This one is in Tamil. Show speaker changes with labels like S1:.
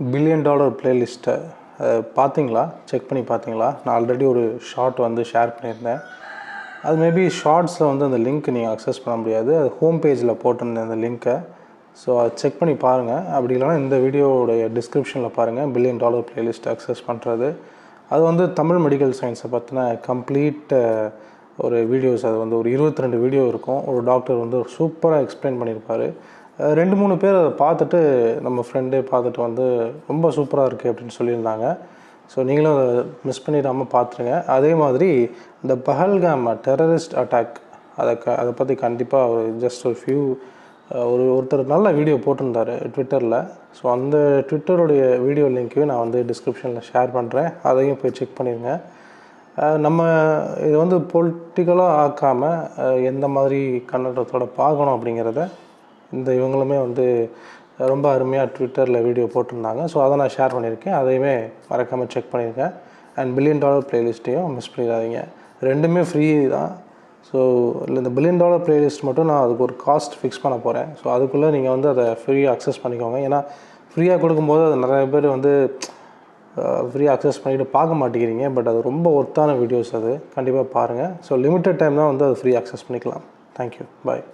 S1: பில்லியன் டாலர் பிளேலிஸ்ட்டை பார்த்தீங்களா? செக் பண்ணி பார்த்தீங்களா? நான் ஆல்ரெடி ஒரு ஷார்ட் வந்து ஷேர் பண்ணியிருந்தேன். அது மேபி ஷார்ட்ஸில் வந்து அந்த லிங்க் நீங்கள் அக்சஸ் பண்ண முடியாது. அது ஹோம் பேஜில் போட்டிருந்தேன் அந்த லிங்க்கை. ஸோ அதை செக் பண்ணி பாருங்கள். அப்படி இல்லைனா இந்த வீடியோவுடைய டிஸ்கிரிப்ஷனில் பாருங்கள், பில்லியன் டாலர் பிளேலிஸ்ட் அக்சஸ் பண்ணுறது. அது வந்து தமிழ் மெடிக்கல் சயின்ஸை பற்றின கம்ப்ளீட் ஒரு வீடியோஸ். அது வந்து ஒரு 22 வீடியோ இருக்கும். ஒரு டாக்டர் வந்து சூப்பராக எக்ஸ்பிளைன் பண்ணியிருப்பார். 2-3 பேர் அதை பார்த்துட்டு, நம்ம ஃப்ரெண்டே பார்த்துட்டு வந்து ரொம்ப சூப்பராக இருக்குது அப்படின்னு சொல்லியிருந்தாங்க. ஸோ நீங்களும் அதை மிஸ் பண்ணிடாமல் பார்த்துருங்க. அதே மாதிரி இந்த பஹல்காம் டெரரிஸ்ட் அட்டாக் அதை பற்றி கண்டிப்பாக ஒரு ஜஸ்ட் ஒரு ஃபியூ ஒருத்தர் நல்ல வீடியோ போட்டிருந்தார் ட்விட்டரில். ஸோ அந்த ட்விட்டருடைய வீடியோ லிங்க்கையும் நான் வந்து டிஸ்கிரிப்ஷனில் ஷேர் பண்ணுறேன். அதையும் போய் செக் பண்ணிடுங்க. நம்ம இது வந்து பொலிட்டிக்கலாக ஆக்காமல் எந்த மாதிரி கண்ணோட்டத்தோடு பார்க்கணும் அப்படிங்கிறத இவங்களுமே வந்து ரொம்ப அருமையாக ட்விட்டரில் வீடியோ போட்டிருந்தாங்க. ஸோ அதை நான் ஷேர் பண்ணியிருக்கேன். அதையுமே மறக்காமல் செக் பண்ணியிருக்கேன். அண்ட் பில்லியன் டாலர் ப்ளேலிஸ்ட்டையும் மிஸ் பண்ணிடாதீங்க. ரெண்டுமே ஃப்ரீ தான். ஸோ இந்த பில்லியன் டாலர் ப்ளேலிஸ்ட் மட்டும் நான் அதுக்கு ஒரு காஸ்ட் ஃபிக்ஸ் பண்ண போகிறேன். ஸோ அதுக்குள்ளே நீங்கள் வந்து அதை ஃப்ரீயாக அக்சஸ் பண்ணிக்கோங்க. ஏன்னா ஃப்ரீயாக கொடுக்கும்போது அது நிறைய பேர் வந்து ஃப்ரீயாக அக்சஸ் பண்ணிவிட்டு பார்க்க மாட்டேங்கிறீங்க. பட் அது ரொம்ப ஒர்த்தான வீடியோஸ். அது கண்டிப்பாக பாருங்கள். ஸோ லிமிட்டட் டைம் தான் வந்து அது ஃப்ரீ அக்சஸ் பண்ணிக்கலாம். தேங்க்யூ. பாய்.